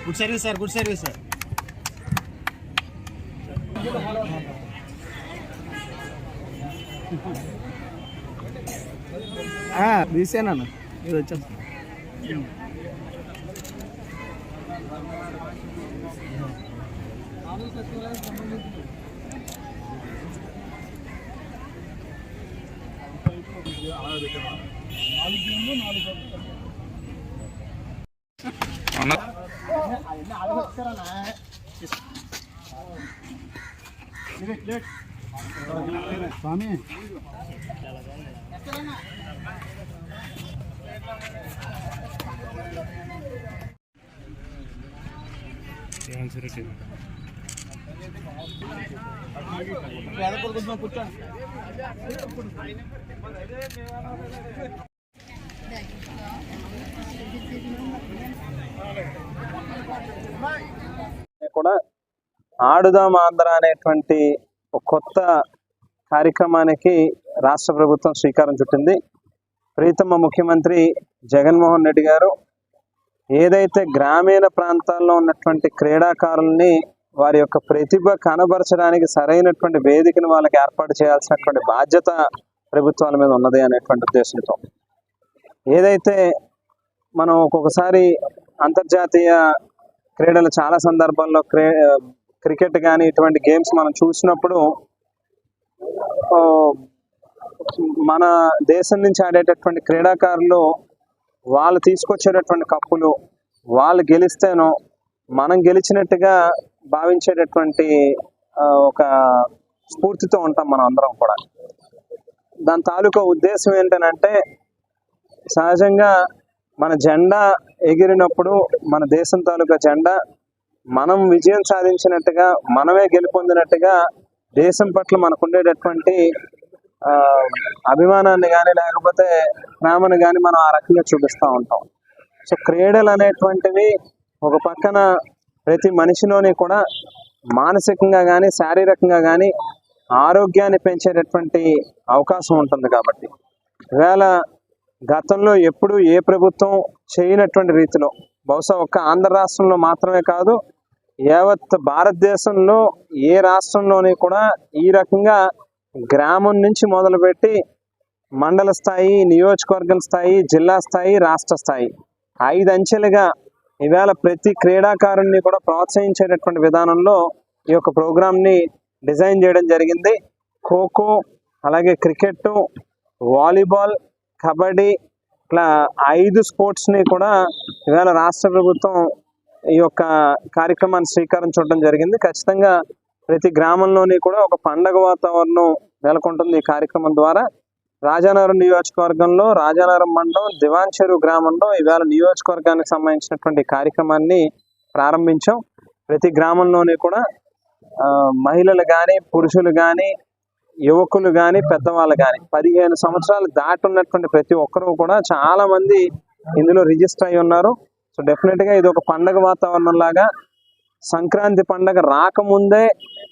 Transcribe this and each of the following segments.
Good service sir, good service sir. తీసేనా ఇది వచ్చేస్తా. స్వామి కూడా ఆడుదాం ఆంధ్ర అనేటువంటి ఒక కొత్త కార్యక్రమానికి రాష్ట్ర ప్రభుత్వం శ్రీకారం చుట్టింది. ప్రీతమ ముఖ్యమంత్రి జగన్మోహన్ రెడ్డి గారు ఏదైతే గ్రామీణ ప్రాంతాల్లో ఉన్నటువంటి క్రీడాకారుల్ని వారి యొక్క ప్రతిభ కనబరచడానికి సరైనటువంటి వేదికను వాళ్ళకి ఏర్పాటు చేయాల్సినటువంటి బాధ్యత ప్రభుత్వాల మీద ఉన్నది అనేటువంటి ఉద్దేశంతో ఏదైతే మనం ఒక్కొక్కసారి అంతర్జాతీయ క్రీడలు చాలా సందర్భాల్లో క్రికెట్ కానీ ఇటువంటి గేమ్స్ మనం చూసినప్పుడు మన దేశం నుంచి ఆడేటటువంటి క్రీడాకారులు వాళ్ళు తీసుకొచ్చేటటువంటి కప్పులు వాళ్ళు గెలిస్తేనో మనం గెలిచినట్టుగా భావించేటటువంటి ఒక స్ఫూర్తితో ఉంటాం మనం అందరం కూడా. దాని తాలూకా ఉద్దేశం ఏంటంటే సహజంగా మన జెండా ఎగిరినప్పుడు మన దేశం తాలూకా జెండా మనం విజయం సాధించినట్టుగా మనమే గెలుపొందినట్టుగా దేశం పట్ల మనకు ఉండేటటువంటి అభిమానాన్ని కానీ లేకపోతే ప్రేమను కానీ మనం ఆ రకంగా చూపిస్తూ ఉంటాం. సో క్రీడలు అనేటువంటివి ఒక పక్కన ప్రతి మనిషిలోని కూడా మానసికంగా కానీ శారీరకంగా కానీ ఆరోగ్యాన్ని పెంచేటటువంటి అవకాశం ఉంటుంది. కాబట్టి ఈవేళ గతంలో ఎప్పుడు ఏ ప్రభుత్వం చేయనటువంటి రీతిలో బహుశా ఒక్క ఆంధ్ర రాష్ట్రంలో మాత్రమే కాదు యావత్ భారతదేశంలో ఏ రాష్ట్రంలోని కూడా ఈ రకంగా గ్రామం నుంచి మొదలుపెట్టి మండల స్థాయి, నియోజకవర్గం స్థాయి, జిల్లా స్థాయి, రాష్ట్ర స్థాయి 5 అంచెలుగా ఈవేళ ప్రతి క్రీడాకారుణ్ణి కూడా ప్రోత్సహించేటటువంటి విధానంలో ఈ యొక్క ప్రోగ్రామ్ని డిజైన్ చేయడం జరిగింది. ఖోఖో, అలాగే క్రికెట్, వాలీబాల్, కబడ్డీ ఇట్లా 5 స్పోర్ట్స్ని కూడా ఈవేళ రాష్ట్ర ప్రభుత్వం ఈ యొక్క కార్యక్రమాన్ని శ్రీకారం చుట్టడం జరిగింది. ఖచ్చితంగా ప్రతి గ్రామంలోని కూడా ఒక పండగ వాతావరణం నెలకొంటుంది ఈ కార్యక్రమం ద్వారా. రాజానగరం నియోజకవర్గంలో రాజానగరం మండలం దివాన్ చెరువు గ్రామంలో ఈవేళ నియోజకవర్గానికి సంబంధించినటువంటి కార్యక్రమాన్ని ప్రారంభించాం. ప్రతి గ్రామంలోని కూడా మహిళలు కానీ, పురుషులు కానీ, యువకులు కానీ, పెద్దవాళ్ళు కానీ 15 సంవత్సరాలు దాటున్నటువంటి ప్రతి ఒక్కరూ కూడా చాలా మంది ఇందులో రిజిస్టర్ అయి ఉన్నారు. సో డెఫినెట్గా ఇది ఒక పండగ వాతావరణం లాగా సంక్రాంతి పండగ రాకముందే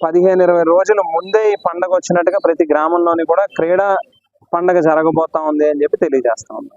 15-20 రోజుల ముందే ఈ పండగ వచ్చినట్టుగా ప్రతి గ్రామంలోని కూడా క్రీడా పండగ జరగబోతా ఉంది అని చెప్పి తెలియజేస్తా ఉన్నాం.